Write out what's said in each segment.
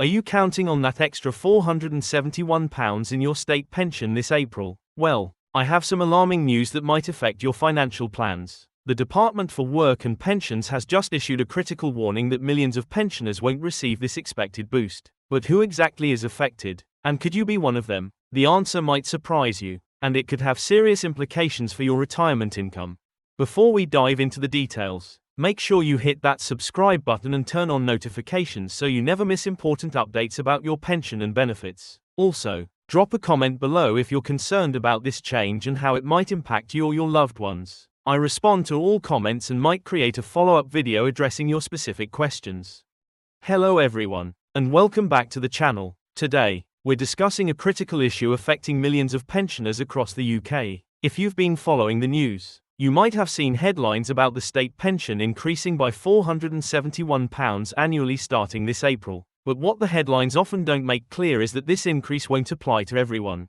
Are you counting on that extra £471 in your state pension this April? Well, I have some alarming news that might affect your financial plans. The Department for Work and Pensions has just issued a critical warning that millions of pensioners won't receive this expected boost. But who exactly is affected? And could you be one of them? The answer might surprise you, and it could have serious implications for your retirement income. Before we dive into the details, make sure you hit that subscribe button and turn on notifications so you never miss important updates about your pension and benefits. Also, drop a comment below if you're concerned about this change and how it might impact you or your loved ones. I respond to all comments and might create a follow-up video addressing your specific questions. Hello everyone, and welcome back to the channel. Today, we're discussing a critical issue affecting millions of pensioners across the UK. If you've been following the news, you might have seen headlines about the state pension increasing by £471 annually starting this April. But what the headlines often don't make clear is that this increase won't apply to everyone.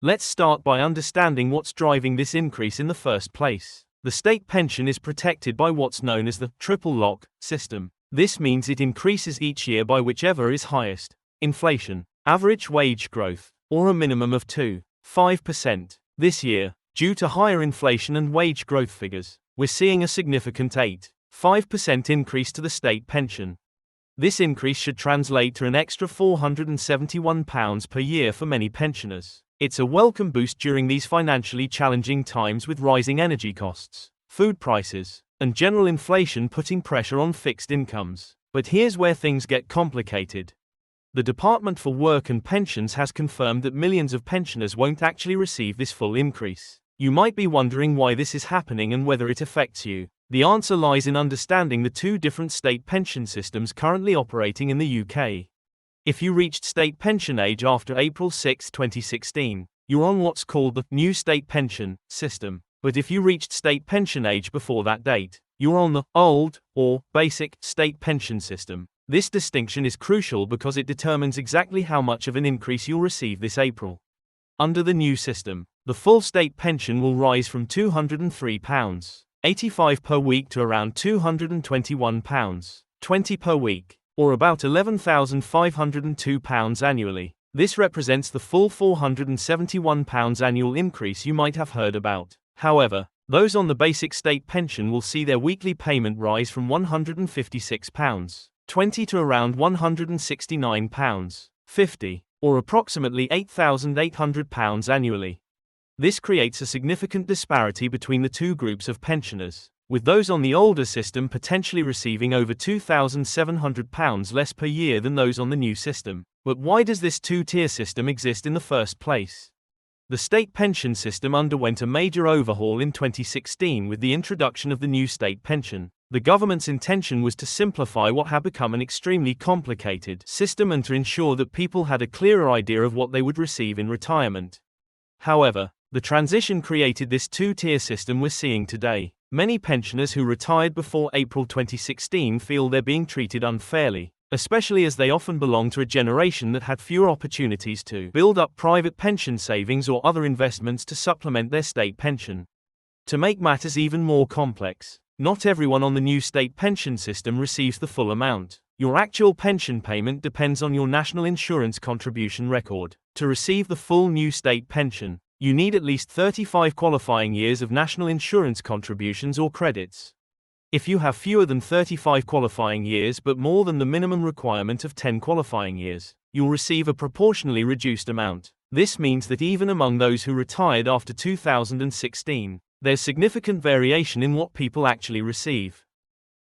Let's start by understanding what's driving this increase in the first place. The state pension is protected by what's known as the triple lock system. This means it increases each year by whichever is highest: inflation, average wage growth, or a minimum of 2.5%. This year, due to higher inflation and wage growth figures, we're seeing a significant 8.5% increase to the state pension. This increase should translate to an extra £471 per year for many pensioners. It's a welcome boost during these financially challenging times with rising energy costs, food prices, and general inflation putting pressure on fixed incomes. But here's where things get complicated. The Department for Work and Pensions has confirmed that millions of pensioners won't actually receive this full increase. You might be wondering why this is happening and whether it affects you. The answer lies in understanding the two different state pension systems currently operating in the UK. If you reached state pension age after April 6, 2016, you're on what's called the new state pension system. But if you reached state pension age before that date, you're on the old, or basic, state pension system. This distinction is crucial because it determines exactly how much of an increase you'll receive this April. Under the new system, the full state pension will rise from £203.85 per week to around £221.20 per week, or about £11,502 annually. This represents the full £471 annual increase you might have heard about. However, those on the basic state pension will see their weekly payment rise from £156.20 to around £169.50, or approximately £8,800 annually. This creates a significant disparity between the two groups of pensioners, with those on the older system potentially receiving over £2,700 less per year than those on the new system. But why does this two-tier system exist in the first place? The state pension system underwent a major overhaul in 2016 with the introduction of the new state pension. The government's intention was to simplify what had become an extremely complicated system and to ensure that people had a clearer idea of what they would receive in retirement. However, the transition created this two-tier system we're seeing today. Many pensioners who retired before April 2016 feel they're being treated unfairly, especially as they often belong to a generation that had fewer opportunities to build up private pension savings or other investments to supplement their state pension. To make matters even more complex, not everyone on the new state pension system receives the full amount. Your actual pension payment depends on your national insurance contribution record. To receive the full new state pension, you need at least 35 qualifying years of national insurance contributions or credits. If you have fewer than 35 qualifying years but more than the minimum requirement of 10 qualifying years, you'll receive a proportionally reduced amount. This means that even among those who retired after 2016, there's significant variation in what people actually receive.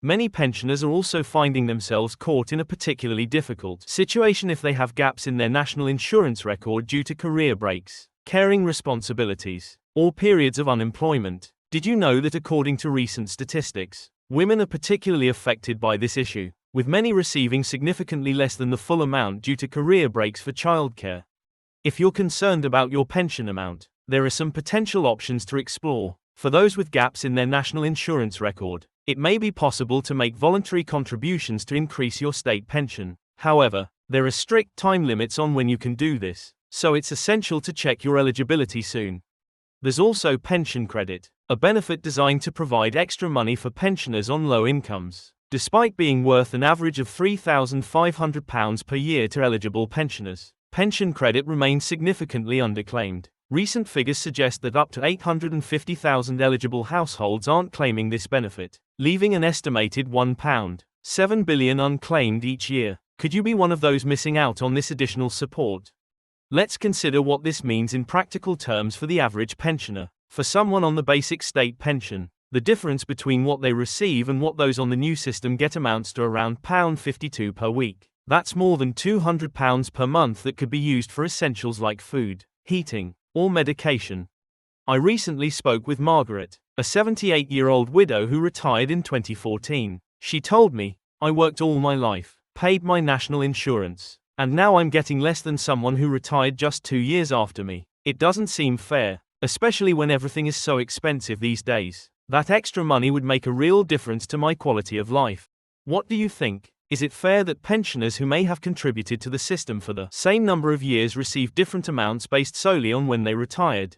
Many pensioners are also finding themselves caught in a particularly difficult situation if they have gaps in their national insurance record due to career breaks, caring responsibilities, or periods of unemployment. Did you know that according to recent statistics, women are particularly affected by this issue, with many receiving significantly less than the full amount due to career breaks for childcare? If you're concerned about your pension amount, there are some potential options to explore. For those with gaps in their national insurance record, it may be possible to make voluntary contributions to increase your state pension. However, there are strict time limits on when you can do this, so it's essential to check your eligibility soon. There's also pension credit, a benefit designed to provide extra money for pensioners on low incomes. Despite being worth an average of £3,500 per year to eligible pensioners, pension credit remains significantly underclaimed. Recent figures suggest that up to 850,000 eligible households aren't claiming this benefit, leaving an estimated £1.7 billion unclaimed each year. Could you be one of those missing out on this additional support? Let's consider what this means in practical terms for the average pensioner. For someone on the basic state pension, the difference between what they receive and what those on the new system get amounts to around £52 per week. That's more than £200 per month that could be used for essentials like food, heating, or medication. I recently spoke with Margaret, a 78-year-old widow who retired in 2014. She told me, "I worked all my life, paid my national insurance, and now I'm getting less than someone who retired just 2 years after me. It doesn't seem fair, especially when everything is so expensive these days. That extra money would make a real difference to my quality of life." What do you think? Is it fair that pensioners who may have contributed to the system for the same number of years receive different amounts based solely on when they retired?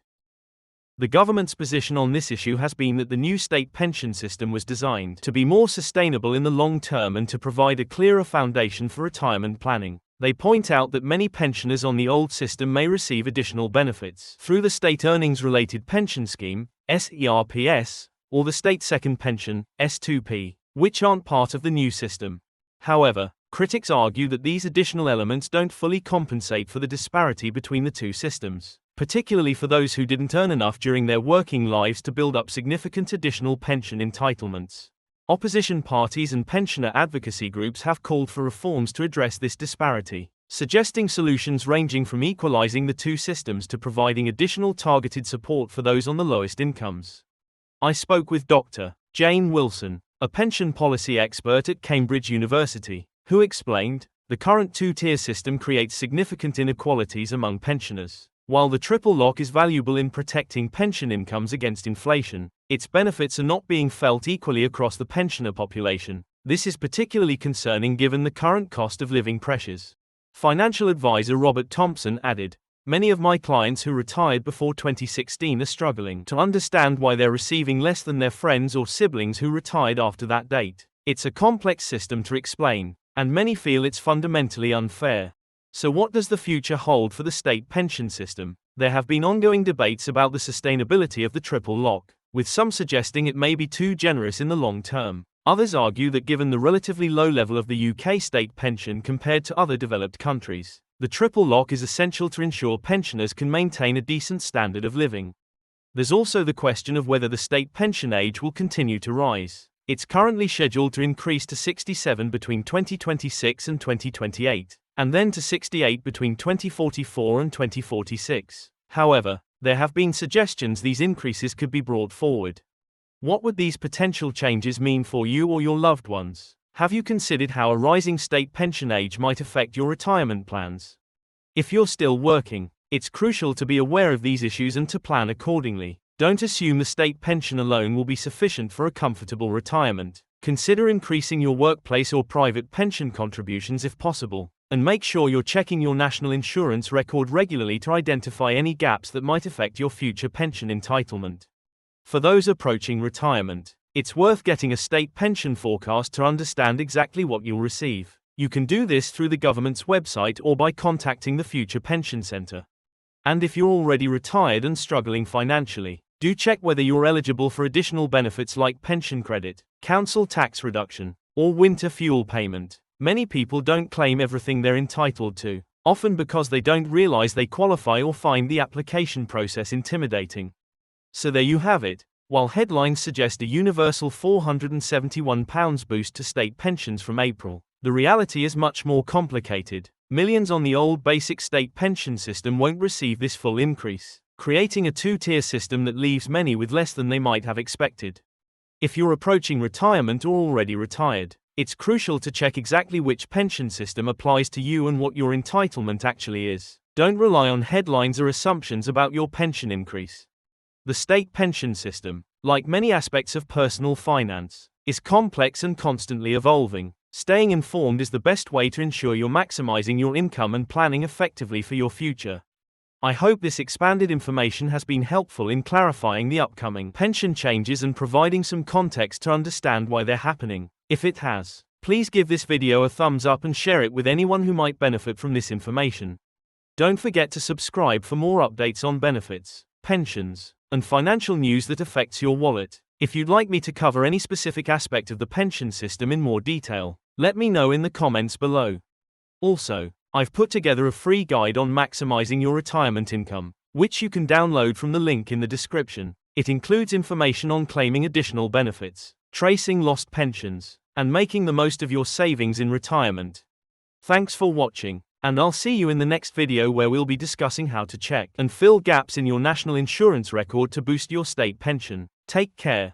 The government's position on this issue has been that the new state pension system was designed to be more sustainable in the long term and to provide a clearer foundation for retirement planning. They point out that many pensioners on the old system may receive additional benefits through the State Earnings Related Pension Scheme, SERPS, or the State Second Pension, S2P, which aren't part of the new system. However, critics argue that these additional elements don't fully compensate for the disparity between the two systems, particularly for those who didn't earn enough during their working lives to build up significant additional pension entitlements. Opposition parties and pensioner advocacy groups have called for reforms to address this disparity, suggesting solutions ranging from equalizing the two systems to providing additional targeted support for those on the lowest incomes. I spoke with Dr. Jane Wilson, a pension policy expert at Cambridge University, who explained, the current two-tier system creates significant inequalities among pensioners. While the triple lock is valuable in protecting pension incomes against inflation, its benefits are not being felt equally across the pensioner population. This is particularly concerning given the current cost of living pressures. Financial advisor Robert Thompson added, "Many of my clients who retired before 2016 are struggling to understand why they're receiving less than their friends or siblings who retired after that date. It's a complex system to explain, and many feel it's fundamentally unfair." So what does the future hold for the state pension system? There have been ongoing debates about the sustainability of the triple lock, with some suggesting it may be too generous in the long term. Others argue that given the relatively low level of the UK state pension compared to other developed countries, the triple lock is essential to ensure pensioners can maintain a decent standard of living. There's also the question of whether the state pension age will continue to rise. It's currently scheduled to increase to 67 between 2026 and 2028, and then to 68 between 2044 and 2046. However, there have been suggestions these increases could be brought forward. What would these potential changes mean for you or your loved ones? Have you considered how a rising state pension age might affect your retirement plans? If you're still working, it's crucial to be aware of these issues and to plan accordingly. Don't assume the state pension alone will be sufficient for a comfortable retirement. Consider increasing your workplace or private pension contributions if possible, and make sure you're checking your national insurance record regularly to identify any gaps that might affect your future pension entitlement. For those approaching retirement, it's worth getting a state pension forecast to understand exactly what you'll receive. You can do this through the government's website or by contacting the Future Pension Centre. And if you're already retired and struggling financially, do check whether you're eligible for additional benefits like pension credit, council tax reduction, or winter fuel payment. Many people don't claim everything they're entitled to, often because they don't realize they qualify or find the application process intimidating. So there you have it. While headlines suggest a universal £471 boost to state pensions from April, the reality is much more complicated. Millions on the old basic state pension system won't receive this full increase, creating a two-tier system that leaves many with less than they might have expected. If you're approaching retirement or already retired, it's crucial to check exactly which pension system applies to you and what your entitlement actually is. Don't rely on headlines or assumptions about your pension increase. The state pension system, like many aspects of personal finance, is complex and constantly evolving. Staying informed is the best way to ensure you're maximizing your income and planning effectively for your future. I hope this expanded information has been helpful in clarifying the upcoming pension changes and providing some context to understand why they're happening. If it has, please give this video a thumbs up and share it with anyone who might benefit from this information. Don't forget to subscribe for more updates on benefits, pensions, and financial news that affects your wallet. If you'd like me to cover any specific aspect of the pension system in more detail, let me know in the comments below. Also, I've put together a free guide on maximizing your retirement income, which you can download from the link in the description. It includes information on claiming additional benefits, tracing lost pensions, and making the most of your savings in retirement. Thanks for watching, and I'll see you in the next video where we'll be discussing how to check and fill gaps in your national insurance record to boost your state pension. Take care.